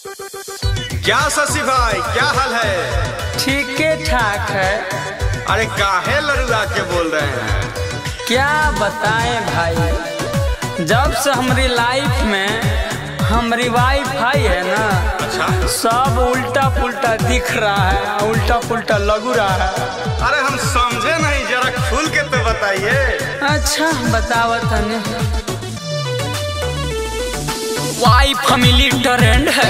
क्या शशि भाई, क्या हाल है? ठीक ठाक है। अरे काहे लड़ुआ के बोल रहे हैं? क्या बताएं भाई, जब से हमारी लाइफ में हमारी वाईफाई है ना, अच्छा, सब उल्टा पुल्टा दिख रहा है, उल्टा पुल्टा लगू रहा है। अरे हम समझे नहीं, जरा खुल के तो बताइए। अच्छा बतावत है। वाई फैमिली ट्रेंड है,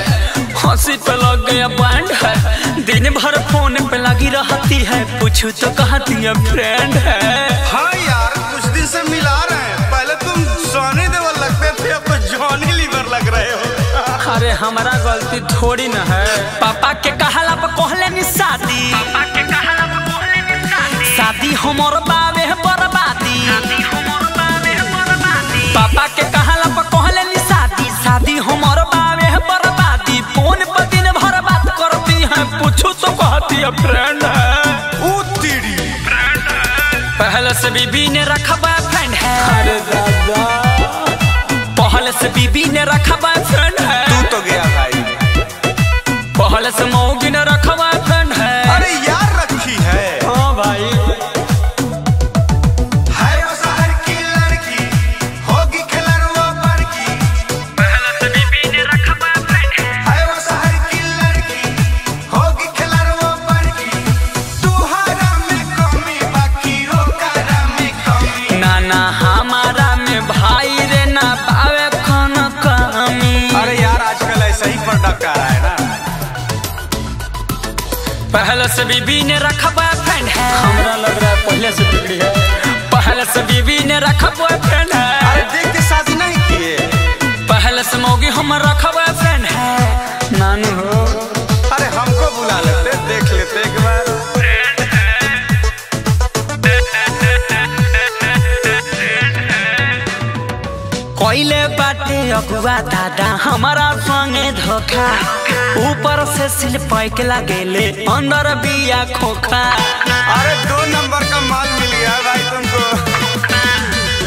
हंसी पे लग गया बैंड है, दिन भर फोन पे लगी रहती है, पूछू तो कहती है फ्रेंड है। हाँ यार, कुछ दिन से मिला रहे हैं, पहले तुम सनी देओल लगते थे, अब तो जॉनी लीवर लग रहे हो। अरे हमारा गलती थोड़ी न है। पापा के कहला पे कहले नी शादी, शादी हमर बावे बर्बादी, पापा के कहला पे कहले नी शादी, शादी हमर बावे बर्बादी, फोन पर दिन भर बात करती है, पूछू तो कहती है फ्रेंड है। ओ तेरी पहले से बीबी ने रखा बॉयफ्रेंड है। अरे दादा, पहले से बीबी ने रखा बॉयफ्रेंड है। तू तो गया भाई। पहले से मौगी ने रखा बॉयफ्रेंड है। अरे यार रखी है। हाँ भाई। है वो शहर की लड़की, होगी खिलरुआ बड़की, पहले से बीबी ने रखा बॉयफ्रेंड है वो शहर की लड़की, होगी खिलरुआ बड़की, तुहरा में कमी बाकी ओकरा में कमी। नाना हमारा में भाई रे ना पावे खाना कमी। अरे यार आजकल ऐसा ही प्रोडक्ट आ रहा है ना। पहले से बीबी ने रखा बॉयफ्रेंड है। हमरा लग रहा है पहले से बिगड़ी है। पहले से बीबी ने रखा बॉयफ्रेंड है। अरे देख के शादी नहीं किए। पहले से मौगी हम रखा बॉयफ्रेंड है। नानू हो, अरे हमको बुला लेते, देख लेते एक बार। कोइले बाटे अगुआ दादा हमारा संगे धोखा, ऊपर से सिल पैक लगेले, अंदर बिया खोखा। अरे 2 नंबर का माल मिल गया भाई तुमको।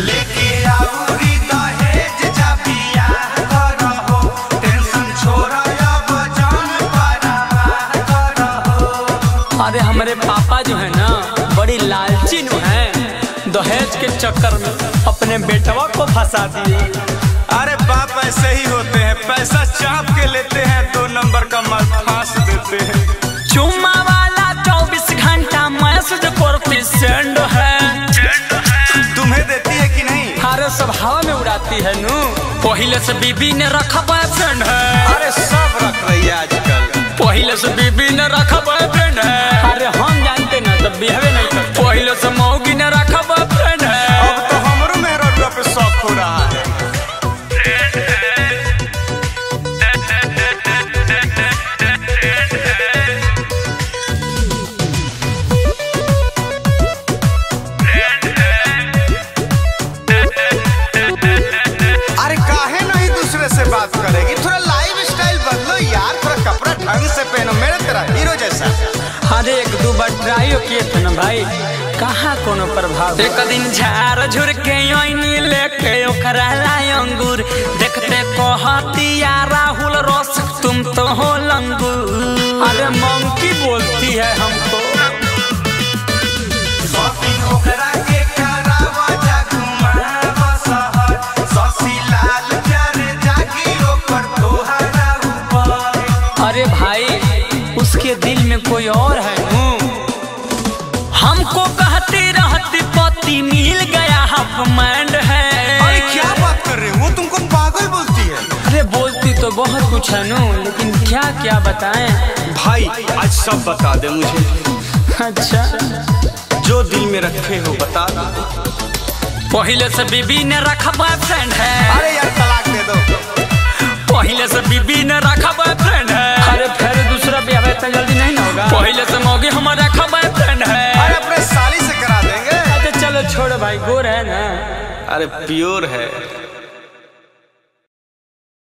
लेके आउरी दहेज जा बिया करहो, टेंशन छोड़ा अब जान परवाह करहो। अरे हमारे पापा जो है ना बड़ी लालची नु है, दहेज के चक्कर में अपने बेटवा को फंसा दिए। अरे बाप ऐसे ही होते हैं, पैसा चाप के लेते हैं, 2 नंबर का माल फांस देते हैं। चुम्मा वाला 24 घंटा मैसेज करती सेंड है। तुम्हें देती है कि नहीं? अरे सब हवा में उड़ाती है नू। पहले से बीबी ने रखा बॉयफ्रेंड है। अरे सब रख रही है आजकल। पहले से बीबी ने रखा बॉयफ्रेंड है। अरे हम जानते ना तब बिहेव नहीं करते। पहले से मौगी ने रखा बॉयफ्रेंड है। अब तो हमरो मेहरा पे शौक हो रहा है। अरे काहे नहीं दूसरे से बात करेगी? थोड़ा लाइफ स्टाइल बदलो यार, थोड़ा कपड़ा ढंग से पहनो, मेरे तरह हीरो जैसा। अरे 1-2 बार ट्राई किए थे ना भाई, कहाँ कोनो प्रभाव। एक दिन झाड़ झुर के ओइनी लेके ओकरा लाई अंगूर, देखते कहती या राहुल रोश तुम तो हो लंगूर। अरे मंकी बोलती है हमको। शॉपिंग ओकरा के करावा जा घुमावा शहर, शशि लाल प्यार जागी ओकर तोहरा ऊपर। अरे भाई उसके दिल में कोई और है नू। हमको कहती रहती पति मिल गया हाफ मैंड है। अरे क्या बात कर रहे हो, वो तुमको पागल बोलती है। अरे बोलती तो बहुत कुछ है नू, लेकिन क्या क्या बताएं भाई आज सब बता दे मुझे। अच्छा जो दिल में रखे हो बता दो। पहले से बीबी ने रखा बॉयफ्रेंड है। अरे यार तलाक दे दो। पहले से बीबी ने रखा बॉयफ्रेंड है। अरे फिर दूसरा ब्याह इतना जल्दी नहीं ना होगा। पहले से मौगी हमारा रखा बॉयफ्रेंड है। अरे अपने साली से करा देंगे। अच्छा चलो छोड़ो भाई, गोर है ना। अरे प्योर है।